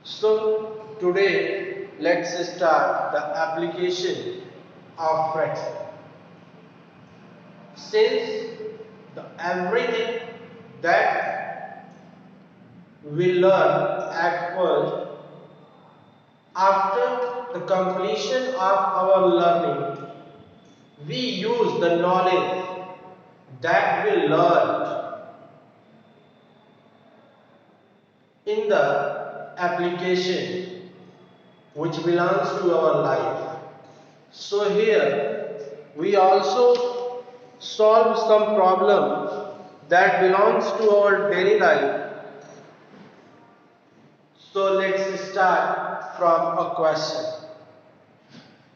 So today let's start the application of fraction. Since everything that we learn at first, after the completion of our learning, we use the knowledge that we learned in the application which belongs to our life. So here we also solve some problems that belongs to our daily life. So let's start from a question.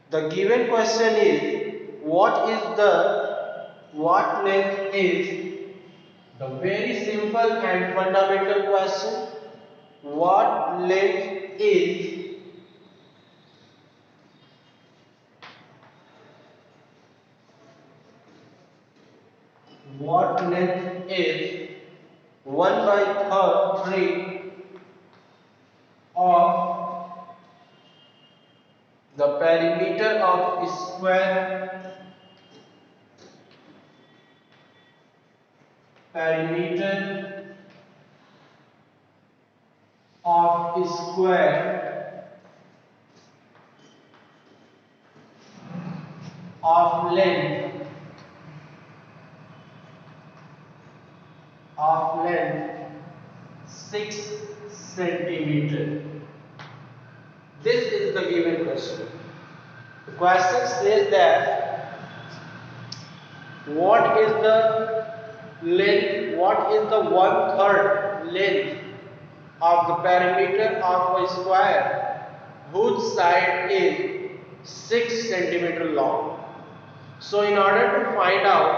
The given question is what length is the very simple and fundamental question. What length is what length is 1 by 3 of the perimeter of square perimeter of square of length 6 centimeter. This is the given question. The question says that what is the length, what is the 1/3 length of the perimeter of a square whose side is 6 centimeter long. So in order to find out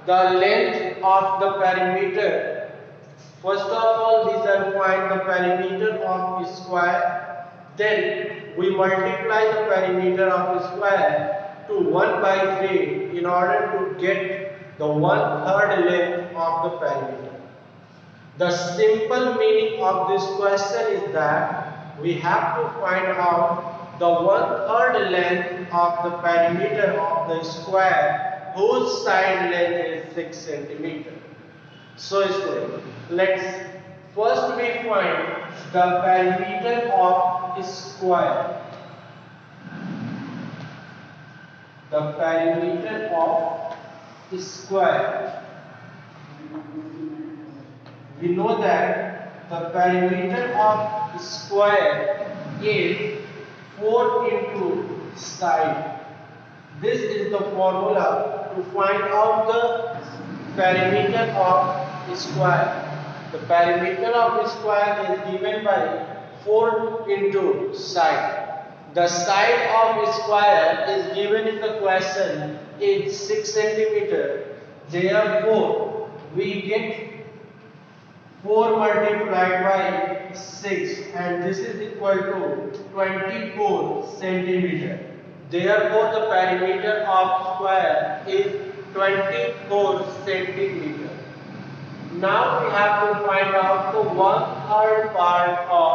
the length of the perimeter, first of all we shall find the perimeter of a square, then we multiply the perimeter of a square to 1 by 3 in order to get the 1/3 length of the perimeter. The simple meaning of this question is that we have to find out the 1/3 length of the perimeter of the square whose side length is 6 centimeter. So let's first we find the perimeter of square. The perimeter of square. We know that the perimeter of square is 4 into side. This is the formula to find out the perimeter of square. The perimeter of square is given by 4 into side. The side of square is given in the question is 6 centimeter. Therefore, we get 4 multiplied by 6 and this is equal to 24 centimeter. Therefore, the perimeter of square is 24 centimeter. Now we have to find out the 1/3 part of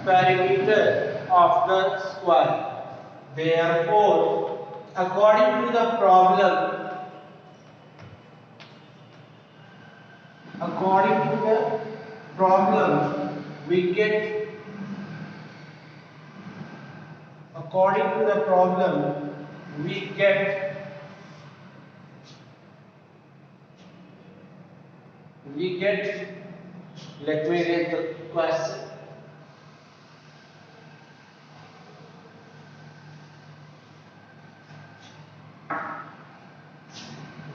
perimeter of the square. Therefore, according to the problem, we get let me read the question.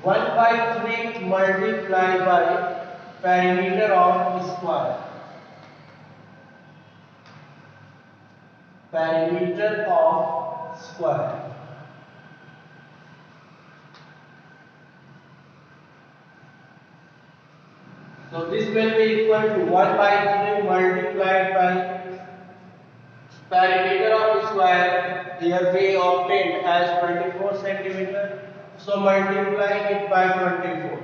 One by 3 multiplied by perimeter of square. Perimeter of square. So this will be equal to 1 by 3 multiplied by perimeter of square. Here we obtained as 24 centimeter. So multiplying it by 24.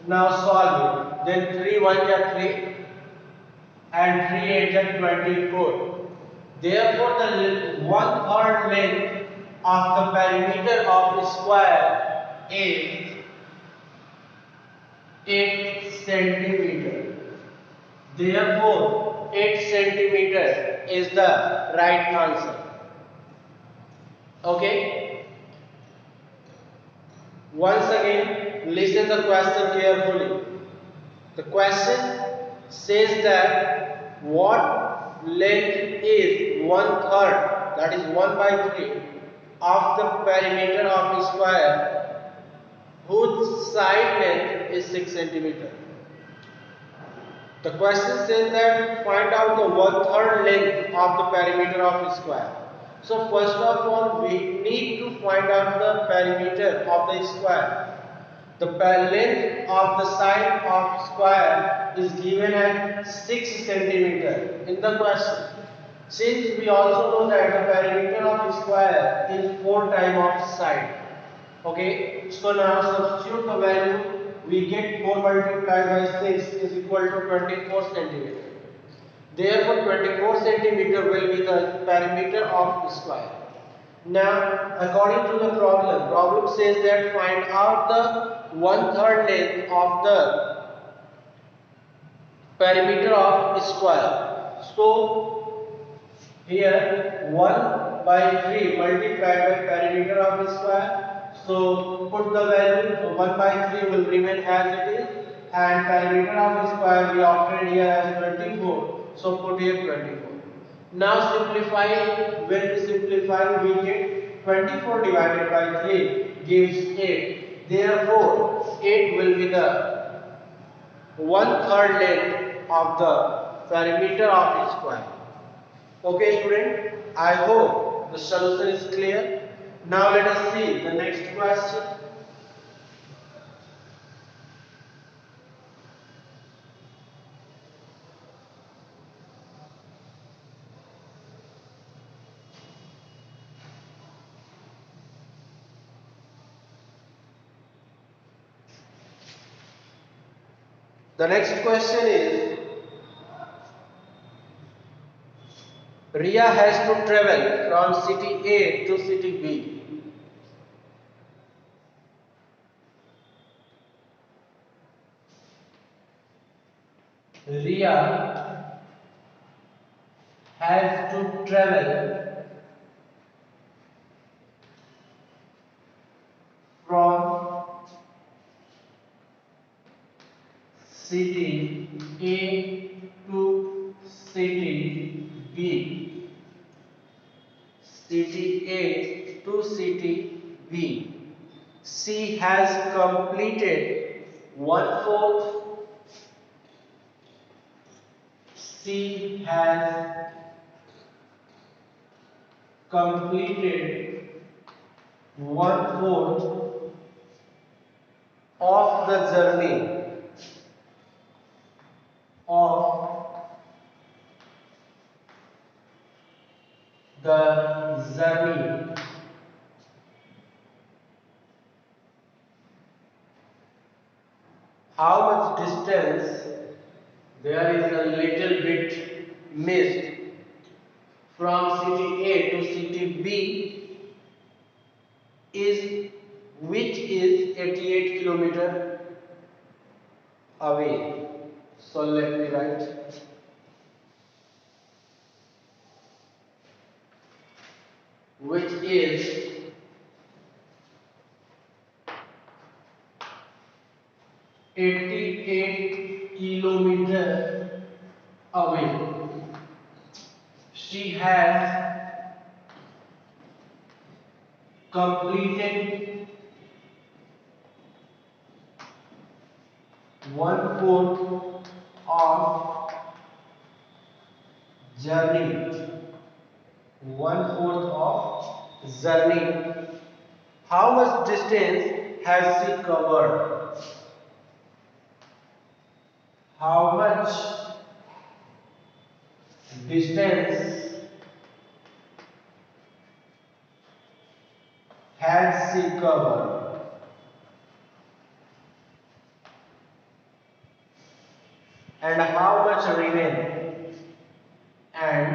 Now solve it. Then 3 1 is 3 and 3 8 is 24. Therefore, the one-third length of the perimeter of the square is 8 centimeter. Therefore, 8 centimeter is the right answer. Okay? Once again, listen the question carefully. The question says that what length is one third, that is 1 by 3 of the perimeter of a square whose side length is 6 centimeter. The question says that find out the one third length of the perimeter of a square. So first of all, we need to find out the perimeter of the square. The length of the side of square is given at 6 centimeter in the question. Since we also know that the perimeter of a square is 4 times of side. Okay, so now substitute the value. We get 4 multiplied by 6 is equal to 24 centimeter. Therefore, 24 centimeter will be the perimeter of the square. Now, according to the problem says that find out the one-third length of the perimeter of a square. So, here 1 by 3 multiplied by perimeter of a square. So, put the value. So 1 by 3 will remain as it is, and perimeter of a square we obtained here as 24. So, put here 24. Now simplify. When we simplify, we get 24 divided by 3 gives 8. Therefore, 8 will be the one-third length of the perimeter of a square. Okay, student. I hope the solution is clear. Now let us see the next question. The next question is, Ria has to travel from city A to city B. Ria has to travel from city A to city B. City A to city B. She has completed 1/4. She has completed 1/4 of the journey of the journey. How much distance? There is a little bit missed. From city A to city B is which is 88 kilometer away. So let me write. Which is 88 kilometer away. She has completed 1/4 of journey. 1/4 of journey. How much distance has she covered? How much distance has she covered? And how much remain? And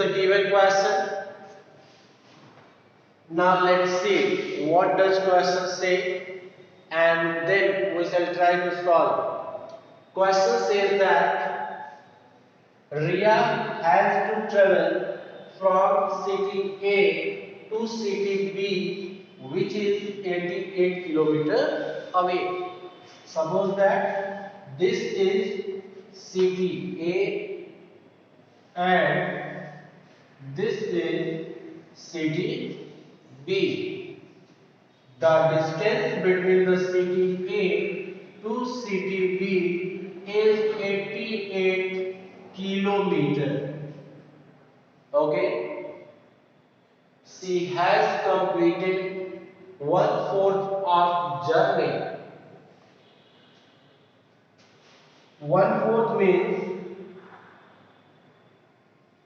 the given question. Now let's see what does question say, and then we shall try to solve. Question says that Ria has to travel from city A to city B, which is 88 kilometers away. Suppose that this is city A and this is city B. The distance between the city A to city B is 88 kilometer. Okay. She has completed 1/4 of journey. 1/4 means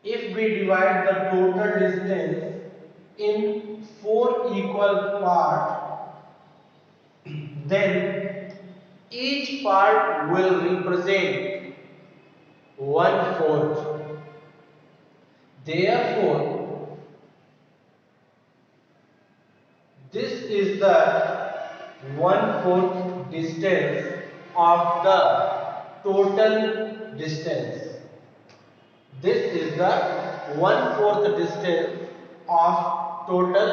if we divide the total distance in 4 equal parts, then each part will represent 1/4. Therefore, this is the 1/4 distance of the total distance. This is the 1/4 distance of total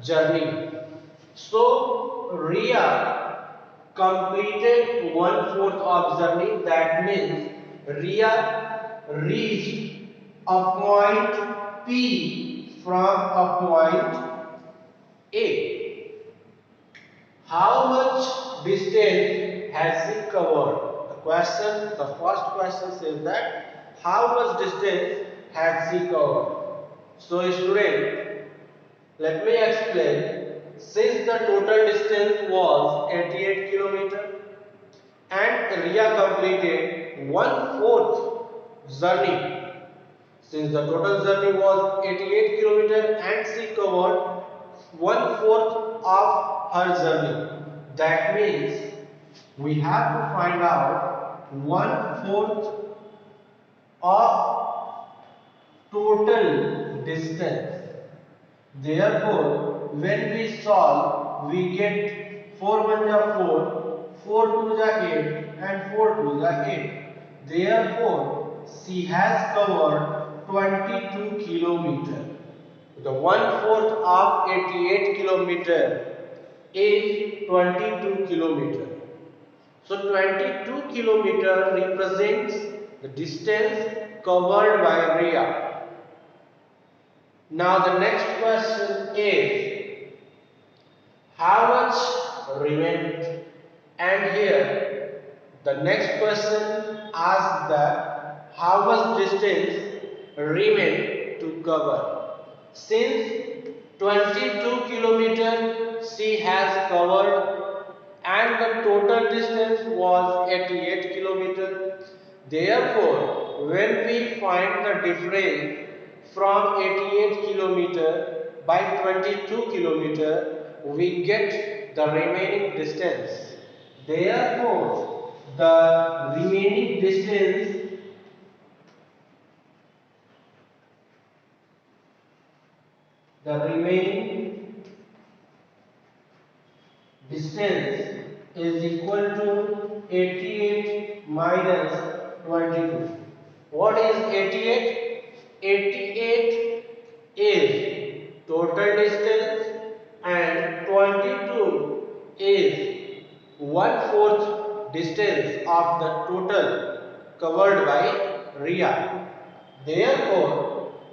journey. So, Ria completed 1/4 of journey. That means Ria reached a point P from a point A. How much distance has she covered? The first question says that how much distance has she covered? So student, let me explain. Since the total distance was 88 km and Ria completed 1/4 journey. Since the total journey was 88 km and she covered 1/4 of her journey. That means we have to find out 1/4 of total distance. Therefore, when we solve, we get 4 1 are 4, 4 2 are 8, and 4 2 are 8. Therefore, she has covered 22 kilometer. The 1/4 of 88 kilometer is 22 kilometer. So 22 kilometer represents the distance covered by Ria. Now the next question is how much remained? And here the next question asks that how much distance remained to cover. Since 22 kilometer she has covered and the total distance was 88 kilometer. Therefore, when we find the difference from 88 kilometer by 22 kilometer, we get the remaining distance. Therefore, the remaining distance is equal to 88 minus 22. What is 88? 88 is total distance and 22 is 1/4 distance of the total covered by Ria. Therefore,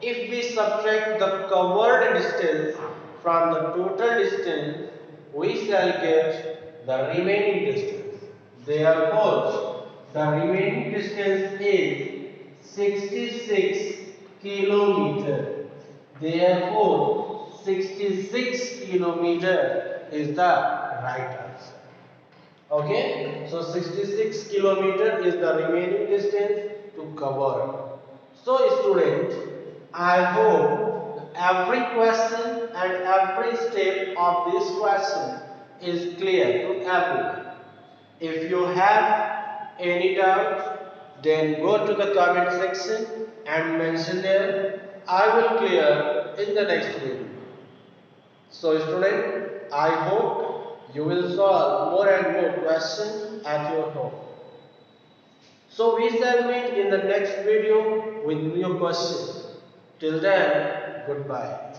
if we subtract the covered distance from the total distance, we shall get the remaining distance. Therefore, the remaining distance is 66 kilometer. Therefore, 66 kilometer is the right answer. Okay, so 66 kilometer is the remaining distance to cover. So student, I hope every question and every step of this question is clear to everyone. If you have any doubt, then go to the comment section and mention there. I will clear in the next video. So student, I hope you will solve more and more questions at your home. So we shall meet in the next video with new questions. Till then, goodbye.